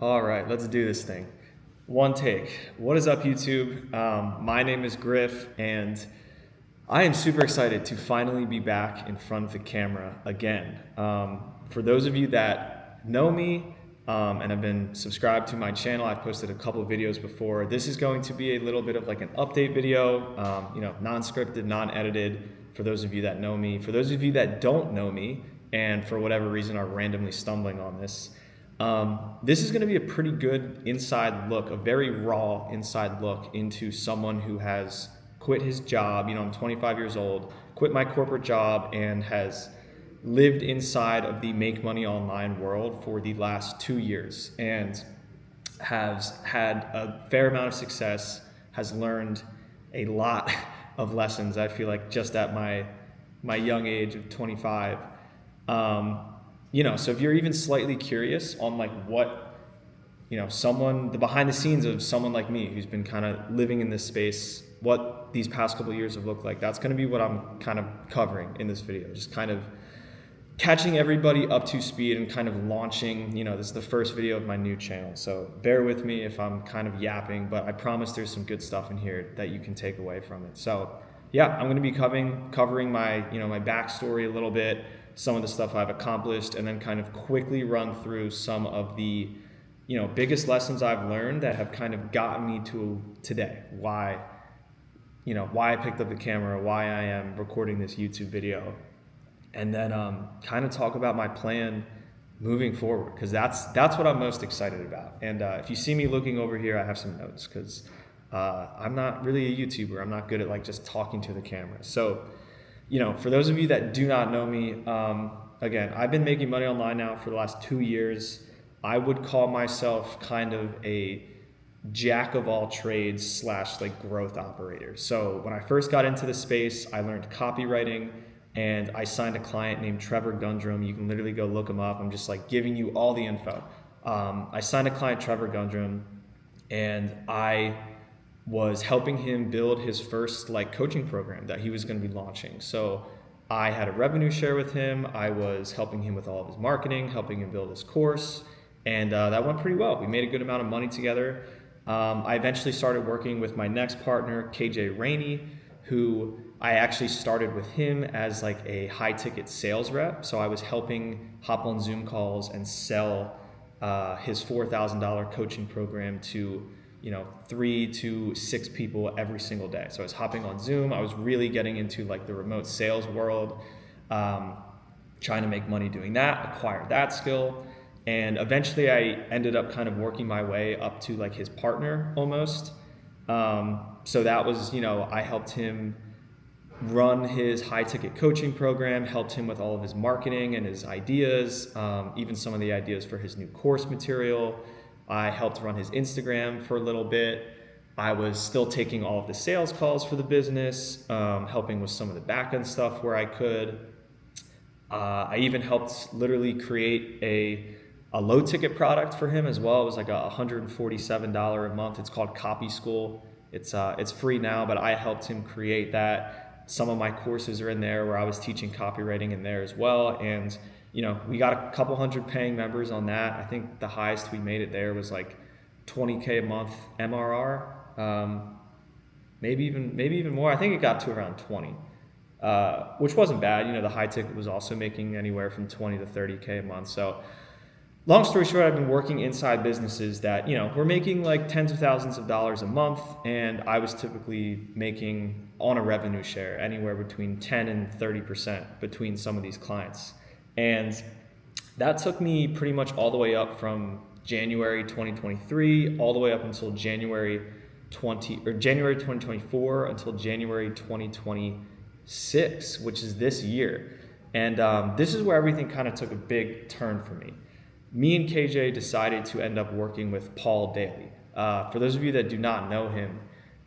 All right, let's do this thing. One take. What is up, YouTube? My name is Griff, and I am super excited to finally be back in front of the camera again. For those of you that know me and have been subscribed to my channel, I've posted a couple of videos before. This is going to be a little bit of like an update video, non-scripted, non-edited, for those of you that know me. For those of you that don't know me, and for whatever reason are randomly stumbling on this, this is going to be a pretty good inside look, a very raw inside look into someone who has quit his job. I'm 25 years old, quit my corporate job, and has lived inside of the make money online world for the last 2 years and has had a fair amount of success, has learned a lot of lessons, I feel like, just at my young age of 25. So if you're even slightly curious on like what, the behind the scenes of someone like me who's been kind of living in this space, what these past couple of years have looked like, that's going to be what I'm kind of covering in this video. Just kind of catching everybody up to speed and kind of launching, this is the first video of my new channel. So bear with me if I'm kind of yapping, but I promise there's some good stuff in here that you can take away from it. So yeah, I'm going to be covering my, my backstory a little bit, some of the stuff I've accomplished, and then kind of quickly run through some of the, biggest lessons I've learned that have kind of gotten me to today. Why I picked up the camera, why I am recording this YouTube video, and then kind of talk about my plan moving forward, because that's what I'm most excited about. And if you see me looking over here, I have some notes, because I'm not really a YouTuber. I'm not good at like just talking to the camera. So, for those of you that do not know me, again, I've been making money online now for the last 2 years. I would call myself kind of a jack of all trades / like growth operator. So when I first got into the space, I learned copywriting, and I signed a client named Trevor Gundrum. You can literally go look him up. I'm just like giving you all the info. I signed a client, Trevor Gundrum, and I was helping him build his first like coaching program that he was going to be launching. So I had a revenue share with him. I was helping him with all of his marketing, helping him build his course, and that went pretty well. We made a good amount of money together. I eventually started working with my next partner, KJ Rainey, who I actually started with him as like a high ticket sales rep. So I was helping hop on Zoom calls and sell his $4,000 coaching program to 3 to 6 people every single day. So I was hopping on Zoom. I was really getting into like the remote sales world, trying to make money doing that, acquire that skill. And eventually I ended up kind of working my way up to like his partner almost. So that was, I helped him run his high ticket coaching program, helped him with all of his marketing and his ideas, even some of the ideas for his new course material. I helped run his Instagram for a little bit. I was still taking all of the sales calls for the business, helping with some of the back end stuff where I could. I even helped literally create a low ticket product for him as well. It was like $147 a month. It's called Copy School. It's free now, but I helped him create that. Some of my courses are in there where I was teaching copywriting in there as well. And we got a couple hundred paying members on that. I think the highest we made it there was like 20K a month MRR, maybe even more. I think it got to around 20, which wasn't bad. The high ticket was also making anywhere from 20 to 30K a month. So long story short, I've been working inside businesses that, were making like tens of thousands of dollars a month. And I was typically making on a revenue share anywhere between 10 and 30% between some of these clients. And that took me pretty much all the way up from January 2023 all the way up until January 2024 until January 2026, which is this year. And this is where everything kind of took a big turn for me. Me and KJ decided to end up working with Paul Daly. For those of you that do not know him,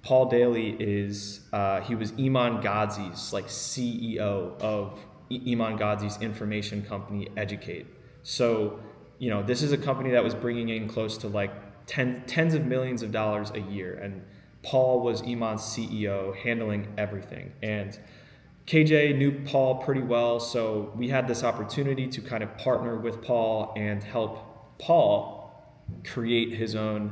Paul Daly is he was Iman Gadzhi's like CEO of Iman Gadzhi's information company, Educate. So, this is a company that was bringing in close to like tens of millions of dollars a year. And Paul was Iman's CEO, handling everything. And KJ knew Paul pretty well, so we had this opportunity to kind of partner with Paul and help Paul create his own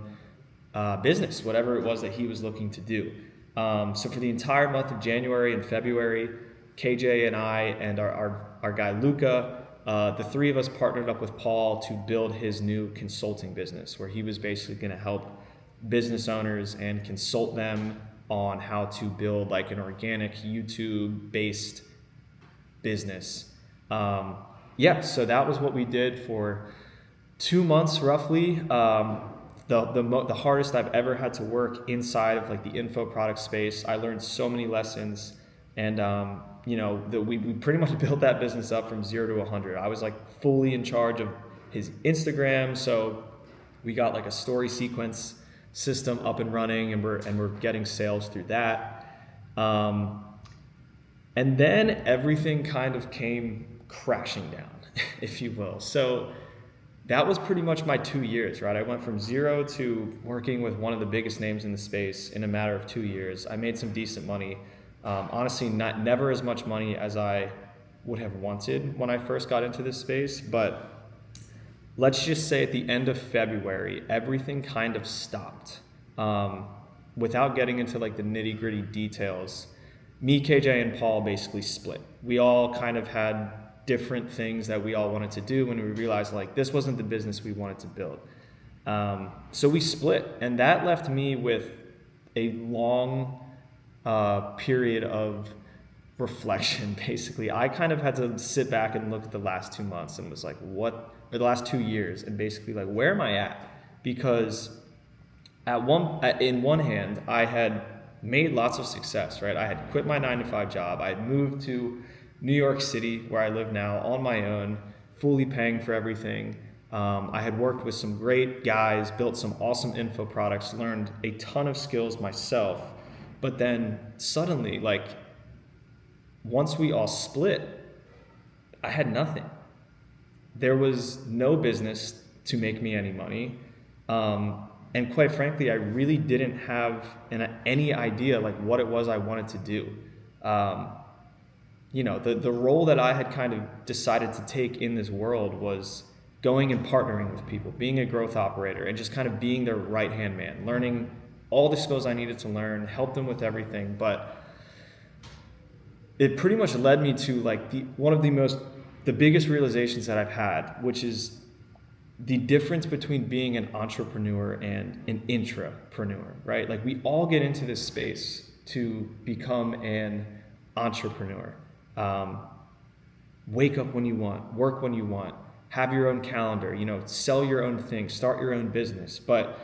business, whatever it was that he was looking to do. So for the entire month of January and February, KJ and I and our guy Luca, the three of us partnered up with Paul to build his new consulting business, where he was basically going to help business owners and consult them on how to build like an organic YouTube-based business. So that was what we did for 2 months roughly. The hardest I've ever had to work inside of like the info product space. I learned so many lessons, and we pretty much built that business up from 0 to 100. I was like fully in charge of his Instagram, so we got like a story sequence system up and running, and we're getting sales through that. And then everything kind of came crashing down, if you will. So that was pretty much my 2 years, right? I went from 0 to working with one of the biggest names in the space in a matter of 2 years. I made some decent money. Honestly, never as much money as I would have wanted when I first got into this space, but let's just say at the end of February, everything kind of stopped. Without getting into like the nitty-gritty details, me, KJ, and Paul basically split. We all kind of had different things that we all wanted to do when we realized like this wasn't the business we wanted to build. So we split, and that left me with a long period of reflection, basically. I kind of had to sit back and look at the last 2 months and was like, the last 2 years, and basically like, where am I at? Because in one hand, I had made lots of success, right? I had quit my 9-to-5 job. I had moved to New York City, where I live now, on my own, fully paying for everything. I had worked with some great guys, built some awesome info products, learned a ton of skills myself. But then suddenly, like, once we all split, I had nothing. There was no business to make me any money. And quite frankly, I really didn't have any idea like what it was I wanted to do. The role that I had kind of decided to take in this world was going and partnering with people, being a growth operator, and just kind of being their right-hand man, learning all the skills I needed to learn, help them with everything. But it pretty much led me to like one of the biggest realizations that I've had, which is the difference between being an entrepreneur and an intrapreneur, right? Like we all get into this space to become an entrepreneur. Wake up when you want, work when you want, have your own calendar, sell your own thing, start your own business. But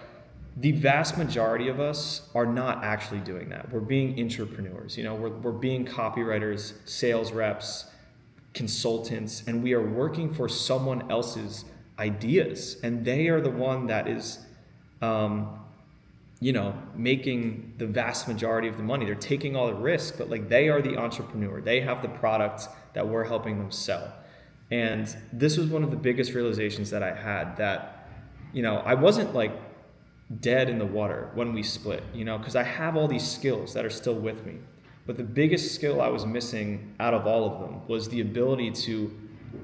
the vast majority of us are not actually doing that. We're being intrapreneurs, we're being copywriters, sales reps, consultants, and we are working for someone else's ideas, and they are the one that is making the vast majority of the money. They're taking all the risk, but like they are the entrepreneur. They have the product that we're helping them sell. And this was one of the biggest realizations that I had, that I wasn't like dead in the water when we split, because I have all these skills that are still with me. But the biggest skill I was missing out of all of them was the ability to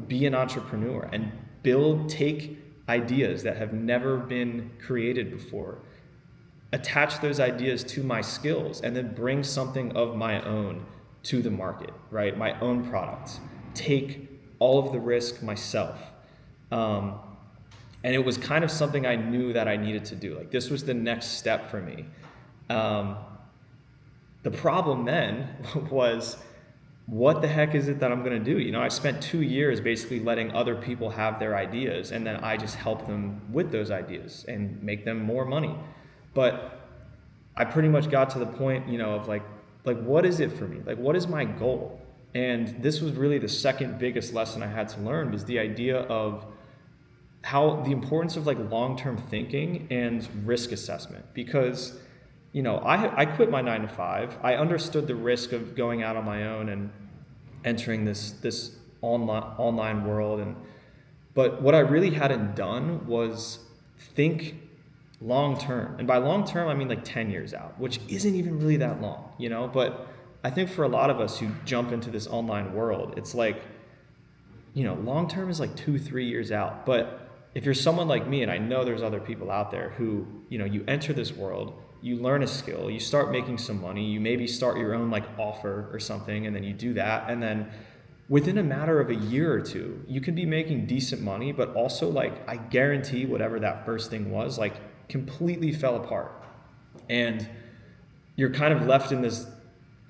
be an entrepreneur and take ideas that have never been created before, attach those ideas to my skills, and then bring something of my own to the market, right? My own product, take all of the risk myself. And it was kind of something I knew that I needed to do. Like this was the next step for me. The problem then was, what the heck is it that I'm going to do? I spent 2 years basically letting other people have their ideas, and then I just help them with those ideas and make them more money. But I pretty much got to the point, of like what is it for me? Like, what is my goal? And this was really the second biggest lesson I had to learn, was the idea of how the importance of like long-term thinking and risk assessment. Because I quit my 9-to-5. I understood the risk of going out on my own and entering this online world. But what I really hadn't done was think long term. And by long term, I mean like 10 years out, which isn't even really that long, But I think for a lot of us who jump into this online world, it's like, long term is like 2-3 years out. But if you're someone like me, and I know there's other people out there who, you enter this world, you learn a skill, you start making some money, you maybe start your own like offer or something, and then you do that, and then within a matter of a year or two, you can be making decent money, but also like I guarantee whatever that first thing was, like completely fell apart. And you're kind of left in this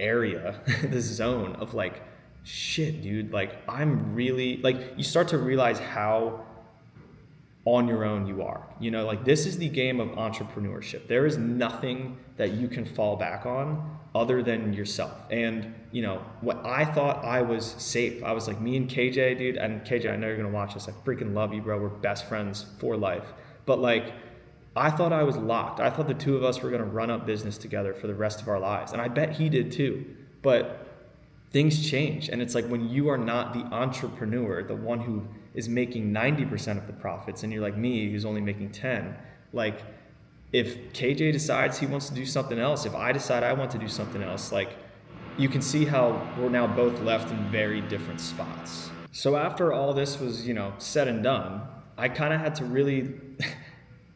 area, this zone of like, shit, dude, like I'm really, like you start to realize how on your own you are. Like this is the game of entrepreneurship. There is nothing that you can fall back on other than yourself. And what I thought I was safe. I was like, me and KJ, dude, and KJ, I know you're gonna watch this. I freaking love you, bro. We're best friends for life. But like, I thought I was locked. I thought the two of us were gonna run up business together for the rest of our lives. And I bet he did too. But things change. And it's like when you are not the entrepreneur, the one who is making 90% of the profits, and you're like me, who's only making 10, like if KJ decides he wants to do something else, if I decide I want to do something else, like you can see how we're now both left in very different spots. So after all this was, said and done, I kind of had to really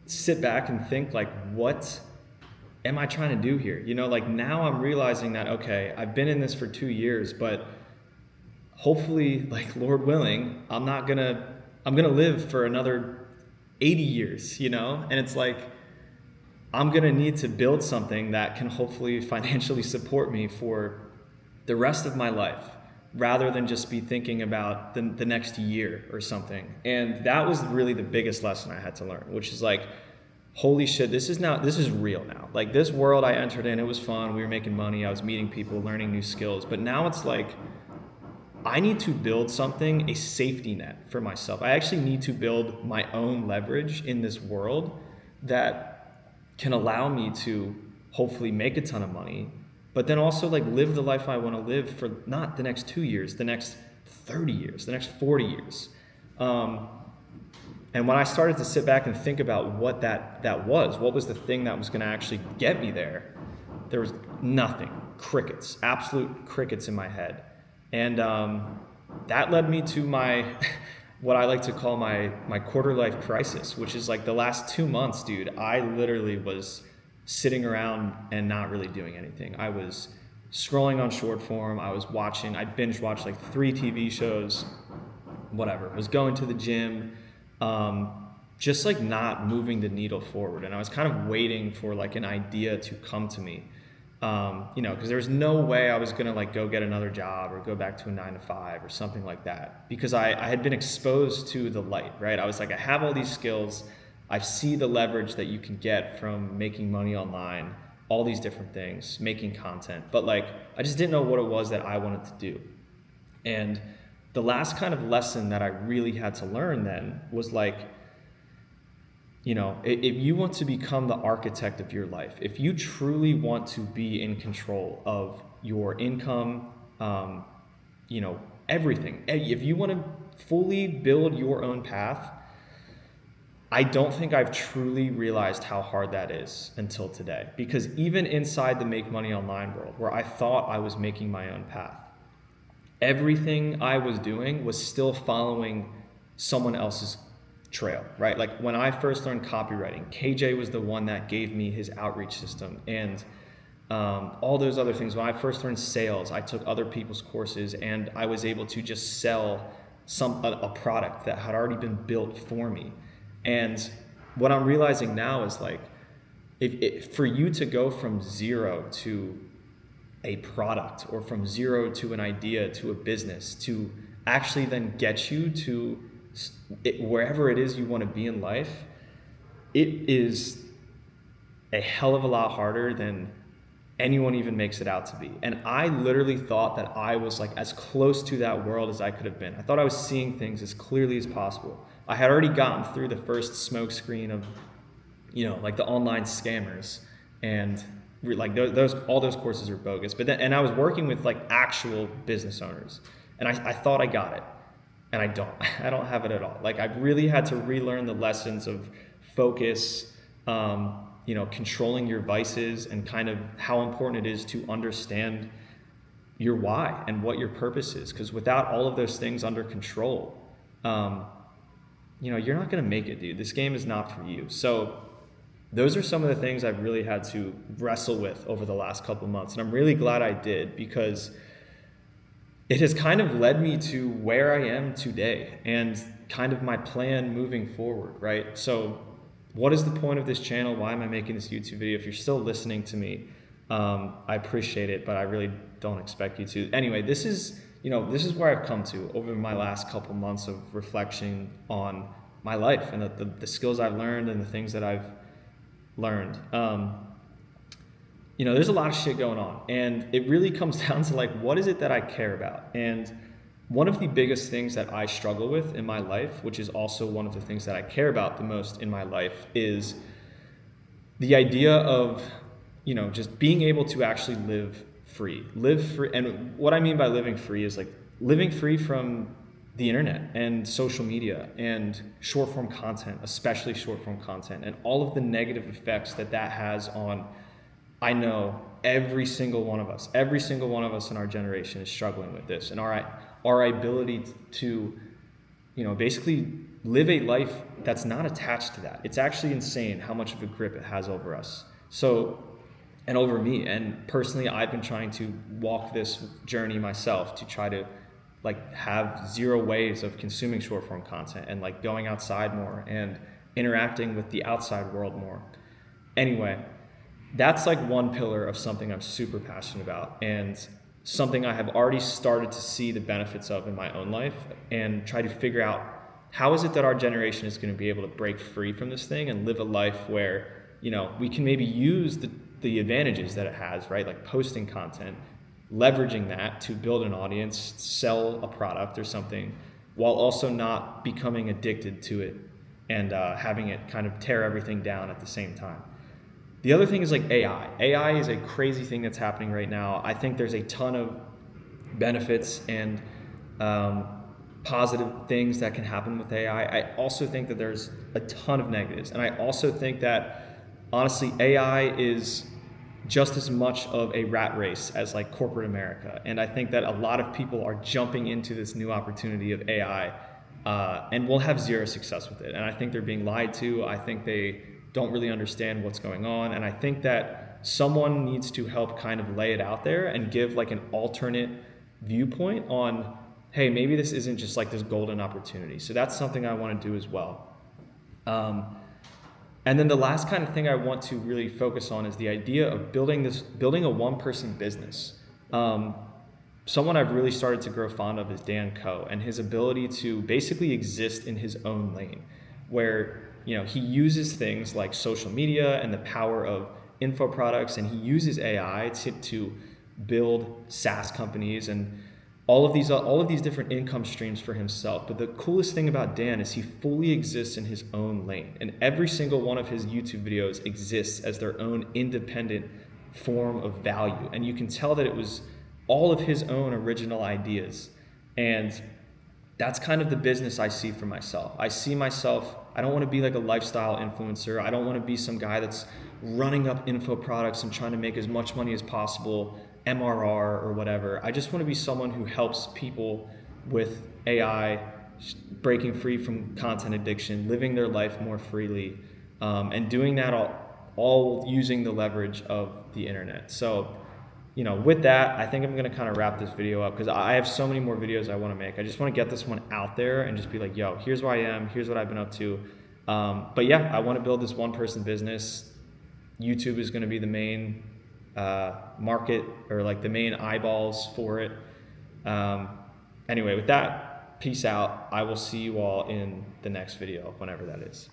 sit back and think like, what am I trying to do here? Like now I'm realizing that, okay, I've been in this for 2 years, but hopefully, like Lord willing, I'm gonna live for another 80 years, and it's like, I'm gonna need to build something that can hopefully financially support me for the rest of my life, rather than just be thinking about the next year or something. And that was really the biggest lesson I had to learn, which is like, holy shit, this is real now. Like this world I entered in, it was fun, we were making money, I was meeting people, learning new skills, but now it's like, I need to build something, a safety net for myself. I actually need to build my own leverage in this world that can allow me to hopefully make a ton of money, but then also like live the life I want to live for not the next 2 years, the next 30 years, the next 40 years. And when I started to sit back and think about what that was, what was the thing that was going to actually get me there was nothing, crickets, absolute crickets in my head. And that led me to my, what I like to call my quarter life crisis, which is like the last 2 months, dude, I literally was sitting around and not really doing anything. I was scrolling on short form. I binge watched like 3 TV shows, whatever. I was going to the gym, just like not moving the needle forward. And I was kind of waiting for like an idea to come to me. Because there was no way I was gonna like go get another job or go back to a 9-to-5 or something like that, because I had been exposed to the light, right? I was like, I have all these skills, I see the leverage that you can get from making money online, all these different things, making content, but like I just didn't know what it was that I wanted to do. And the last kind of lesson that I really had to learn then was like, if you want to become the architect of your life, if you truly want to be in control of your income, everything, if you want to fully build your own path, I don't think I've truly realized how hard that is until today. Because even inside the make money online world, where I thought I was making my own path, everything I was doing was still following someone else's trail, right? Like when I first learned copywriting, KJ was the one that gave me his outreach system and all those other things. When I first learned sales, I took other people's courses and I was able to just sell a product that had already been built for me. And what I'm realizing now is like, for you to go from zero to a product, or from zero to an idea to a business, to actually then get you to wherever it is you want to be in life, it is a hell of a lot harder than anyone even makes it out to be. And I literally thought that I was like as close to that world as I could have been. I thought I was seeing things as clearly as possible. I had already gotten through the first smoke screen of, like the online scammers, and like all those courses are bogus. But then, and I was working with like actual business owners, and I thought I got it. And I don't have it at all. Like I've really had to relearn the lessons of focus, controlling your vices, and kind of how important it is to understand your why and what your purpose is. Because without all of those things under control, you're not going to make it, dude. This game is not for you. So those are some of the things I've really had to wrestle with over the last couple months. And I'm really glad I did, because it has kind of led me to where I am today and kind of my plan moving forward, right? So what is the point of this channel? Why am I making this YouTube video? If you're still listening to me, I appreciate it, but I really don't expect you to. Anyway, this is where I've come to over my last couple months of reflection on my life and the skills I've learned and the things that I've learned. There's a lot of shit going on, and it really comes down to like, what is it that I care about? And one of the biggest things that I struggle with in my life, which is also one of the things that I care about the most in my life, is the idea of, just being able to actually live free. And what I mean by living free is like living free from the internet and social media and short form content, especially short form content, and all of the negative effects that has on, I know every single one of us in our generation is struggling with this, and our ability to, basically live a life that's not attached to that. It's actually insane how much of a grip it has over us. So, and over me. And personally, I've been trying to walk this journey myself to try to like have zero ways of consuming short form content and like going outside more and interacting with the outside world more. Anyway, that's like one pillar of something I'm super passionate about, and something I have already started to see the benefits of in my own life, and try to figure out how is it that our generation is going to be able to break free from this thing and live a life where, we can maybe use the advantages that it has, right? Like posting content, leveraging that to build an audience, sell a product or something, while also not becoming addicted to it and having it kind of tear everything down at the same time. The other thing is like AI. AI is a crazy thing that's happening right now. I think there's a ton of benefits and positive things that can happen with AI. I also think that there's a ton of negatives. And I also think that, honestly, AI is just as much of a rat race as like corporate America. And I think that a lot of people are jumping into this new opportunity of AI and will have zero success with it. And I think they're being lied to. I think they don't really understand what's going on. And I think that someone needs to help kind of lay it out there and give like an alternate viewpoint on, hey, maybe this isn't just like this golden opportunity. So that's something I want to do as well. And then the last kind of thing I want to really focus on is the idea of building a one-person business. Someone I've really started to grow fond of is Dan Coe, and his ability to basically exist in his own lane, where he uses things like social media and the power of info products, and he uses AI to build SaaS companies and all of these different income streams for himself. But the coolest thing about Dan is he fully exists in his own lane, and every single one of his YouTube videos exists as their own independent form of value. And you can tell that it was all of his own original ideas. And that's kind of the business I see for myself. I don't want to be like a lifestyle influencer. I don't want to be some guy that's running up info products and trying to make as much money as possible, MRR or whatever. I just want to be someone who helps people with AI, breaking free from content addiction, living their life more freely, and doing that all using the leverage of the internet. So, with that, I think I'm going to kind of wrap this video up, because I have so many more videos I want to make. I just want to get this one out there and just be like, yo, here's where I am. Here's what I've been up to. But yeah, I want to build this one-person business. YouTube is going to be the main market, or like the main eyeballs for it. Anyway, with that, peace out. I will see you all in the next video, whenever that is.